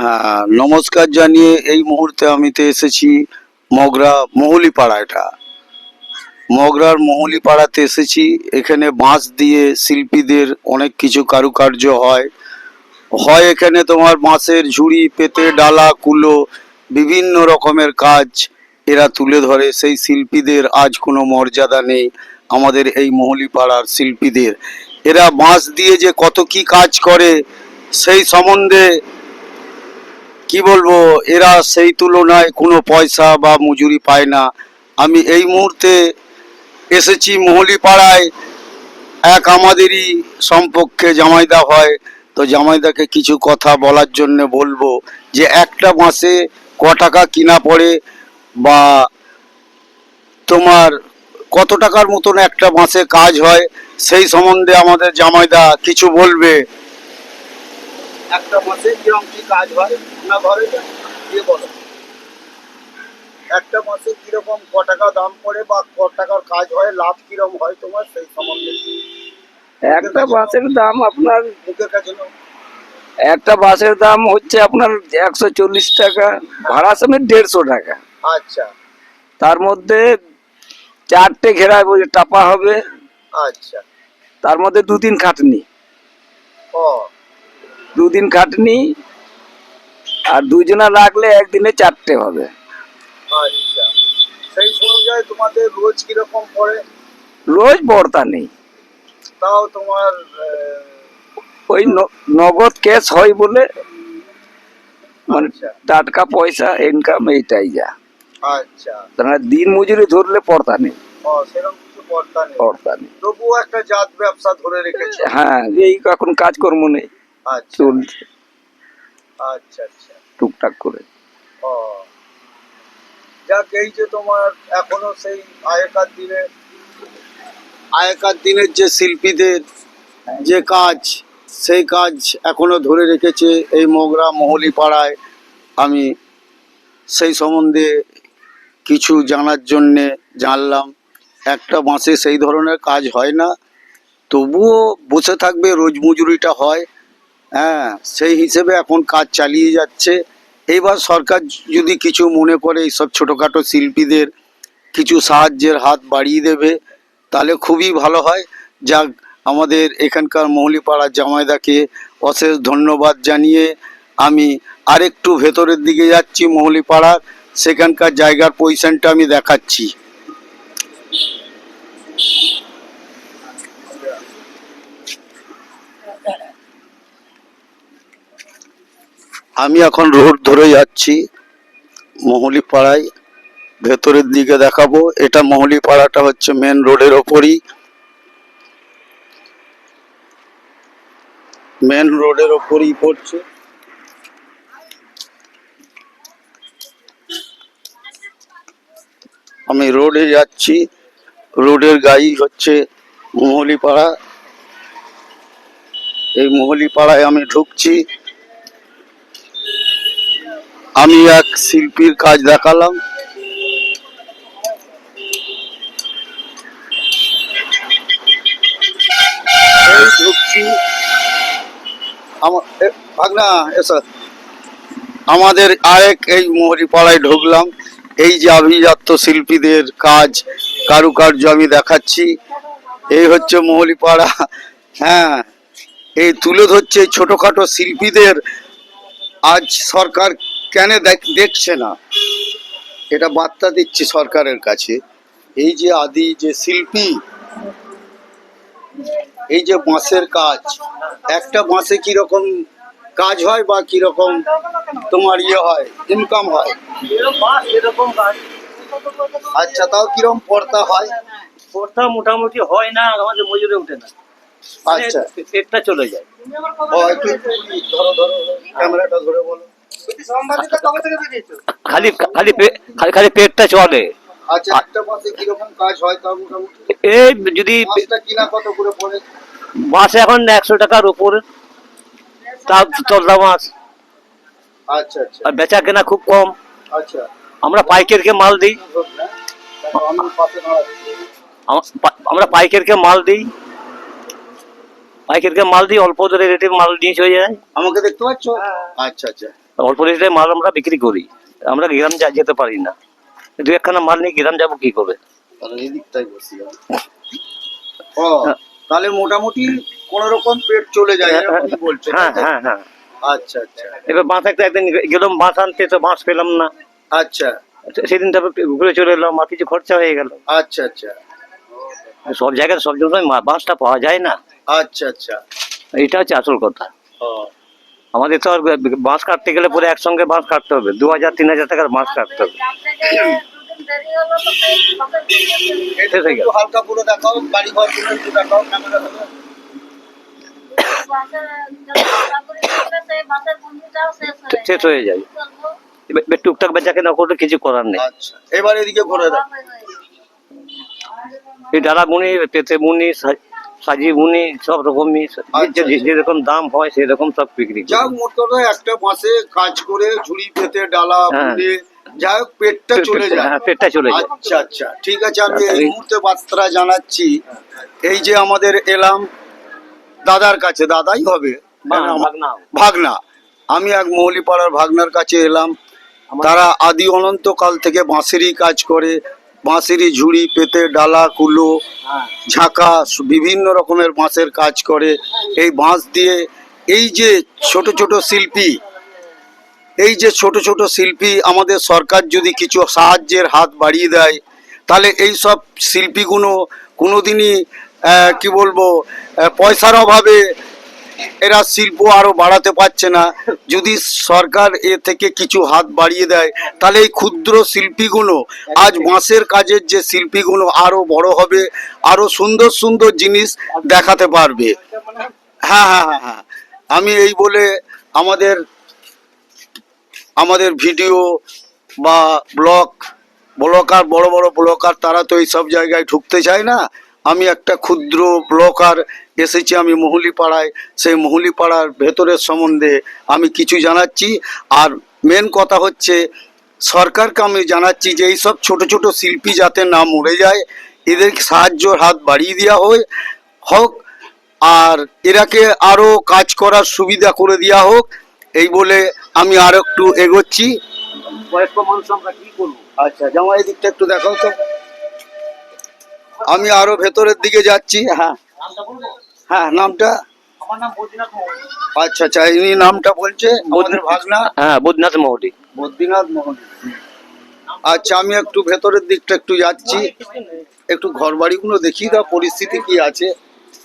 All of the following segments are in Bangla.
হ্যাঁ, নমস্কার জানিয়ে এই মুহূর্তে আমি তো এসেছি মগরা মহুলিপাড়া। এটা মগরার মহুলিপাড়াতে এসেছি। এখানে বাঁশ দিয়ে শিল্পীদের অনেক কিছু কারুকার্য হয়। এখানে তোমার বাঁশের ঝুড়ি, পেতে, ডালা, কুলো, বিভিন্ন রকমের কাজ এরা তুলে ধরে। সেই শিল্পীদের আজ কোনো মর্যাদা নেই আমাদের এই মহুলিপাড়ার শিল্পীদের। এরা বাঁশ দিয়ে যে কত কি কাজ করে সেই সম্বন্ধে কি বলবো, এরা সেই তুলনায় কোনো পয়সা বা মজুরি পায় না। আমি এই মুহূর্তে এসেছি মহুলিপাড়ায়, এক আমাদেরই সম্পর্কে জামাইদা হয়। তো জামাইদাকে কিছু কথা বলার জন্য বলবো যে একটা মাসে ক টাকা কিনা পড়ে, বা তোমার কত টাকার মতন একটা মাসে কাজ হয়, সেই সম্বন্ধে আমাদের জামাইদা কিছু বলবে। একটা মাসে কিরকম কি কাজ হয় না ঘরে দিয়ে বলো। একটা মাসে কিরকম ক টাকা দাম পড়ে বা ক টাকার কাজ হয়, লাভ কিরকম হয় তোমার সেই সম্বন্ধে। একটা বাসের দাম আপনার মুখের কাছে একটা বাসের দাম হচ্ছে আপনার 140 টাকা, ভাড়া সমেত 150 টাকা। আচ্ছা তার মধ্যে 4টে ঘেরা টাপা হবে। আচ্ছা। তার মধ্যে 2 দিন খাটনি, ও 2 দিন খাটনি, আর 2 জনা লাগলে একদিনে 4টে হবে। আচ্ছা, সেই অনুযায়ী তোমাদের রোজ কিরকম পড়ে? রোজ বর্তা নেই, তাও তোমার ওই নগদ ক্যাশ হয় বলে, মানে আচ্ছা টাটকা পয়সা ইনকাম এইটাই যা। আচ্ছা, তার দিন মজুরি ধরলে পড়তা নেই। সেরকম কিছু পড়তা নেই, পড়তা নেই, তবুও একটা জাত ব্যবসা ধরে রেখেছে। হ্যাঁ, এই এখন কাজকর্ম নেই, আচ্ছা চলছে আচ্ছা আচ্ছা, টুকটাক করে। ও যাক, এই যে তোমার এখনো সেই আগেকার দিনের যে শিল্পীদের যে কাজ, সেই কাজ এখনো ধরে রেখেছে এই মগরা মহুলিপাড়ায়। আমি সেই সম্বন্ধে কিছু জানার জন্যে জানলাম। একটা মাসে সেই ধরনের কাজ হয় না, তবুও বসে থাকবে, রোজ মজুরিটা হয়। হ্যাঁ, সেই হিসেবে এখন কাজ চালিয়ে যাচ্ছে। এইবার সরকার যদি কিছু মনে করে এইসব ছোটোখাটো শিল্পীদের কিছু সাহায্যের হাত বাড়িয়ে দেবে তাহলে খুবই ভালো হয়। যাক, আমাদের এখানকার মহুলিপাড়ার জামাইদাকে অশেষ ধন্যবাদ জানিয়ে আমি আরেকটু ভেতরের দিকে যাচ্ছি মহুলিপাড়ার, সেখানকার জায়গার পজিশনটা আমি দেখাচ্ছি। আমি এখন রোড ধরে যাচ্ছি মহুলিপাড়ায়, ভেতরের দিকে দেখাবো। এটা মহুলিপাড়াটা হচ্ছে মেন রোডের ওপরই, পড়ছে। আমি রোডে যাচ্ছি, রোডের গাই হচ্ছে মহুলিপাড়া। এই মহুলিপাড়ায় আমি ঢুকছি। আমি এক শিল্পীর কাজ দেখালাম। এই ঢুকছি, ভাগনা এসো, আমাদের আরেক এই মহুলিপাড়ায় ঢুকলাম। এই যে আভিজাত্য শিল্পীদের কাজ কারুকার্য আমি দেখাচ্ছি। এই হচ্ছে মহুলিপাড়া। হ্যাঁ, এই তুলে ধরছে ছোটখাটো শিল্পীদের। আজ সরকার কেন দেখছে না, এটা বার্তা দিচ্ছি সরকারের কাছে। এই যে আদি যে শিল্পী, এই যে বাঁশের কাজ, একটা বাঁশে কিরকম কাজ হয় বা কিরকম তোমার হয়, ইনকাম হয়। আচ্ছা, তাও কিরকম পড়তা হয়? পড়তা মোটামুটি হয় না, আমাদের মজুরি উঠে না। আচ্ছা, পেটটা চলে যায়। ধরো ধরো, ক্যামেরাটা ধরে বলো। খালি খালি খালি খালি পেটটা চলে। আচ্ছা, একটা মাসে কিরকম কাজ হয় তাও মোটামুটি? এই যদি কিনা কত করে পড়ে? মাসে এখন 100 টাকার উপরে, তা চলদা মাছ। আচ্ছা আচ্ছা, আর বেচা কেনা খুব কম। আচ্ছা, আমরা পাইকারকে মাল দিই, আমরা পাইকারকে মাল দিই। পাইকারকে মাল দিয়ে অল্প দরে রেটে মাল নিয়ে চলে যায়। আমাকে দেখতে পাচ্ছ? আচ্ছা আচ্ছা। অল্প রেটে মাল আমরা বিক্রি করি, আমরা গ্রাম যেতে পারি না, দু একখানা মাল নিয়ে গ্রাম যাবো কি করে? তাহলে এই দিকটাই বসি। ও, তাহলে মোটামুটি কোন রকম পেট চলে যায় এরকমই বলছো? হ্যাঁ হ্যাঁ হ্যাঁ। আচ্ছা আচ্ছা এবার বাঁশ একটা একদিন গেলাম বাঁশ আনতে, তো বাঁশ পেলাম না, আচ্ছা সেদিন তারপর ঘুরে চলে এলাম, আর কিছু খরচা হয়ে গেল। আচ্ছা আচ্ছা সব জায়গায় সব জায়গায় বাঁশটা পাওয়া যায় না, আচ্ছা আচ্ছা। এইটা হচ্ছে আসল কথা। ও, আমাদের তো আর বাঁশ কাটতে গেলে পরে একসঙ্গে বাঁশ কাটতে হবে, 2000-3000 টাকার বাঁশ কাটতে হবে। এটা একটু হালকা করে দেখাও, বাড়ি ঘর গুলো একটু দেখাও ক্যামেরা ধরে। শেষ হয়ে যায়, এবার টুকটাক বেচাকে না করলে কিছু করার নেই। আচ্ছা, এবার এদিকে ঘুরে দাও। এই ডালা বুনি, পেতে বুনি, সাজি বুনি, সব রকমই যেরকম দাম হয় সেরকম সব বিক্রি করি। যাক, মোট কথা একটা মাসে কাজ করে ঝুড়ি পেতে ডালা হ্যাঁ। বুনে যাই হোক পেটটা চলে যায়। হ্যাঁ, পেটটা চলে যায়। আচ্ছা আচ্ছা, ঠিক আছে। আমি এই মুহূর্তে বার্তা জানাচ্ছি, এই যে আমাদের এলাম দাদার কাছে, দাদাই হবে ভাগনা, আমি এক মৌলিপাড়ার ভাগনার কাছে এলাম। তারা আদি অনন্তকাল থেকে বাঁশেরই কাজ করে, বাঁশেরই ঝুড়ি পেতে ডালা কুলো ঝাঁকা বিভিন্ন রকমের বাঁশের কাজ করে। এই বাঁশ দিয়ে এই যে ছোট ছোট শিল্পী, এই যে ছোট ছোট শিল্পী, আমাদের সরকার যদি কিছু সাহায্যের হাত বাড়িয়ে দেয়, তাহলে এই সব শিল্পীগুলো কোনোদিনই কি বলবো পয়সার অভাবে এরা শিল্প আরো বাড়াতে পারছে না। যদি সরকার এ থেকে কিছু হাত বাড়িয়ে দেয়, তাহলে এই ক্ষুদ্র শিল্পীগুলো, আজ বাঁশের কাজের যে শিল্পীগুলো আরো বড় হবে, আরো সুন্দর সুন্দর জিনিস দেখাতে পারবে। হ্যাঁ হ্যাঁ হ্যাঁ হ্যাঁ, আমি এই বলে আমাদের ভিডিও বা ব্লকার বড় বড় ব্লকার তারা তো এই সব জায়গায় ঢুকতে চায় না। আমি একটা ক্ষুদ্র ব্লকার এসেছি, আমি মহুলিপাড়ায়, সেই মহুলিপাড়ার ভেতরের সম্বন্ধে আমি কিছু জানাচ্ছি। আর মেন কথা হচ্ছে সরকারকে আমি জানাচ্ছি যে এই সব ছোট ছোট শিল্পী যাতে না মরে যায়, এদের সাহায্যর হাত বাড়িয়ে দেওয়া হোক, আর এরাকে আরো কাজ করার সুবিধা করে দেওয়া হোক। এই বলে আমি আর একটু এগোচ্ছি। বয়স্ক মানুষ আমরা কি করবো? আচ্ছা, জামা এই দিকটা একটু দেখাও তো। আমি আরো ভেতরের দিকে যাচ্ছি। হ্যাঁ হ্যাঁ, নামটা? আমার নাম বদ্রীনাথ মোহন। আচ্ছা আচ্ছা, ইনি নামটা বলছে আমাদের ভাগনা? হ্যাঁ, বদ্রীনাথ মোহন। বদ্রীনাথ মোহন। আচ্ছা, আমি একটু ভেতরের দিকটা একটু যাচ্ছি, একটু ঘর বাড়িগুলো দেখি দাও, পরিস্থিতি কি আছে।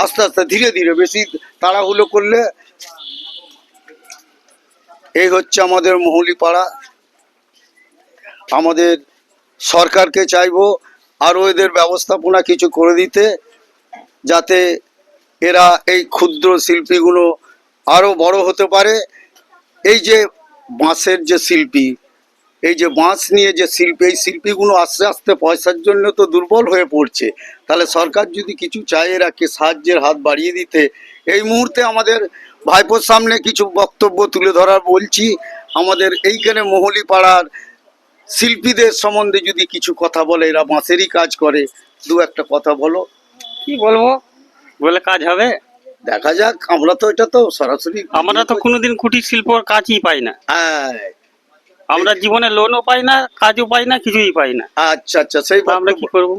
আস্তে আস্তে ধীরে ধীরে, বেশি তাড়াহুড়ো করলে। এই হচ্ছে আমাদের মহুলিপাড়া। আমাদের সরকারকে চাইবো আরো এদের ব্যবস্থাপনা কিছু করে দিতে, যাতে এরা এই ক্ষুদ্র শিল্পীগুলো আরো বড় হতে পারে। এই যে বাঁশের যে শিল্পী, এই যে বাঁশ নিয়ে যে শিল্পী, এই শিল্পীগুলো আস্তে আস্তে পয়সার জন্য তো দুর্বল হয়ে পড়ছে। তাহলে সরকার যদি কিছু চায় এরাকে সাহায্যের হাত বাড়িয়ে দিতে। এই মুহূর্তে আমাদের ভাইপোর সামনে কিছু বক্তব্য তুলে ধরার বলছি। আমাদের এইখানে মহুলিপাড়ার শিল্পীদের সম্বন্ধে যদি কিছু কথা বলে, এরা বাঁশেরই কাজ করে, দু একটা কথা বলো। কি বলবো, বলে কাজ হবে? দেখা যাক, আমরা তো এটা তো সরাসরি, আমরা তো কোনোদিন কুটির শিল্পর কাজই পাই না। হ্যাঁ। আমরা জীবনে লোনও পাই না, কাজও পাই না, কিছুই পাই না। আচ্ছা আচ্ছা, সেই তা আমরা কি করবো?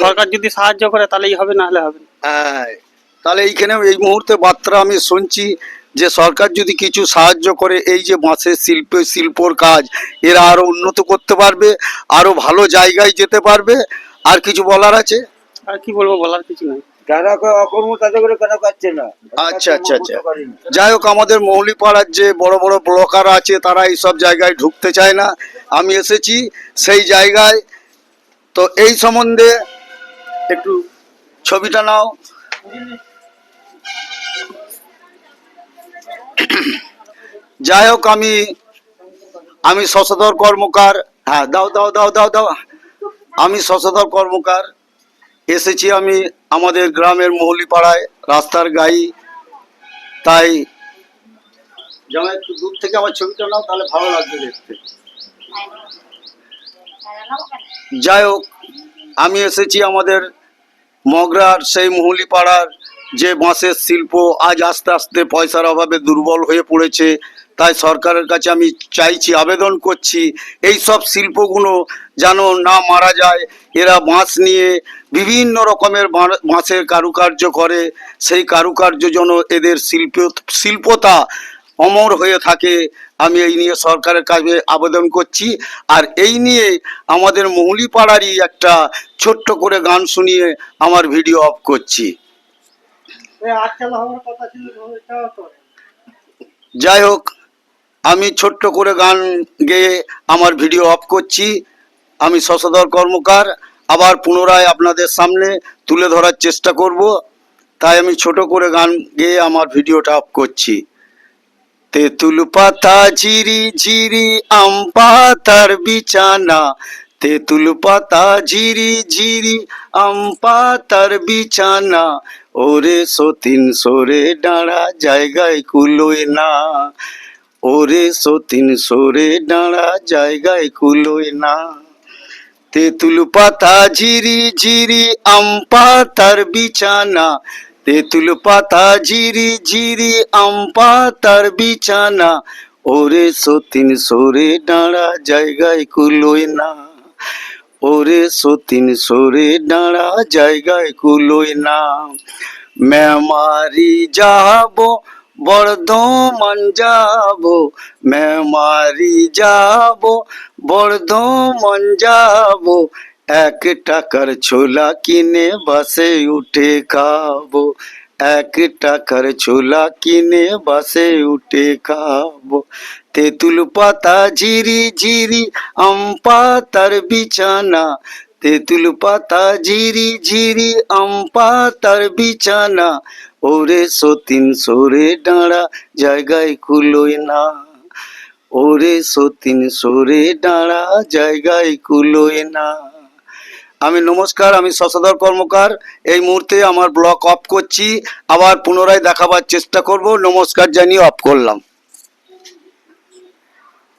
সরকার যদি সাহায্য করে তাহলেই হবে, না হলে হবে না। হ্যাঁ, তাহলে এইখানে এই মুহূর্তে বার্তা আমি শুনছি যে সরকার যদি কিছু সাহায্য করে, এই যে বাঁশের শিল্পর কাজ এরা আরো উন্নত করতে পারবে, আরো ভালো জায়গায় যেতে পারবে। আর কিছু বলার আছে? আর কি বলবো, বলার কিছু নাই। যারা অকর্ম তাদের করে কেন পাচ্ছে না? আচ্ছা আচ্ছা আচ্ছা, যাই হোক, আমাদের মহুলিপাড়ার যে বড় বড় ব্লকার আছে তারা এই সব জায়গায় ঢুকতে চায় না। আমি এসেছি সেই জায়গায়, তো এই সম্বন্ধে একটু ছবিটা নাও। যাই হোক, আমি শশধর কর্মকার। হ্যাঁ, দাও দাও দাও দাও দাও। আমি শশধর কর্মকার, এসেছি আমি আমাদের গ্রামের মহুলিপাড়ায়, রাস্তার গাই। তাই যেমন একটু দূর থেকে আমার ছবিটা নাও, তাহলে ভালো লাগবে দেখতে। যাই হোক, আমি এসেছি আমাদের মগরার সেই মহুলিপাড়ার যে বাঁশের শিল্প আজ আস্তে আস্তে পয়সার অভাবে দুর্বল হয়ে পড়েছে। তাই সরকারের কাছে আমি চাইছি, আবেদন করছি, এই সব শিল্পগুলো যেন না মারা যায়। এরা বাঁশ নিয়ে বিভিন্ন রকমের বাঁশের কারুকার্য করে, সেই কারুকার্য যেন এদের শিল্পতা অমর হয়ে থাকে। আমি এই নিয়ে সরকারের কাছে আবেদন করছি। আর এই নিয়ে আমাদের মৌলিপাড়ারই একটা ছোট্ট করে গান শুনিয়ে আমার ভিডিও অফ করছি। যাই হোক, আমি ছোট্ট করে গান গেয়ে আমার ভিডিও অফ করছি। আমি শশধর কর্মকার আবার পুনরায় আপনাদের সামনে তুলে ধরার চেষ্টা করব, তাই আমি ছোট করে গান গেয়ে আমার ভিডিওটা অফ করছি। তেঁতুল পাতা ঝিরি ঝিরি আম পাতার বিছানা, তেঁতুল পাতা ঝিরি ঝিরি আম পাতার বিছানা, ওরে সতীন সরে ডাঁড়া জায়গায় কুলোয় না, ওরে সতীন সরে ডাঁড়া জায়গায় কুলোয় না। তেঁতুল পাতা ঝিরি ঝিরি আম পাতার বিছানা, তেঁতুল পাতা ঝিরি ঝিরি আম পাতার বিছানা, ওরে সতীন সরে ডাঁড়া জায়গায় কুলোয় না, ওরে সতীন সরে ডাঁড়া জায়গায় কুলোয় না। মেমারি যাবো বর্ধমান যাবো, মেমারি যাবো বর্ধমান যাবো, 1 টাকার ছোলা কিনে বাসে উঠে খাবো, 1 টাকার ছোলা কিনে বাসে উঠে খাবো। তেঁতুল পাতা ঝিরি ঝিরি আম পাতার বিছানা, তেঁতুল পাতা ঝিরি ঝিরি আম পাতার বিছানা, ওরে সতীন সরে ডাঁড়া জায়গায় কুলোয় না, ওরে সতীন সরে ডাঁড়া জায়গায় কুলোয় না। আমি নমস্কার, আমি শশধর কর্মকার। এই মুহূর্তে আমার ব্লগ অফ করছি, আবার পুনরায় দেখাবার চেষ্টা করব। নমস্কার জানিয়ে অফ করলাম।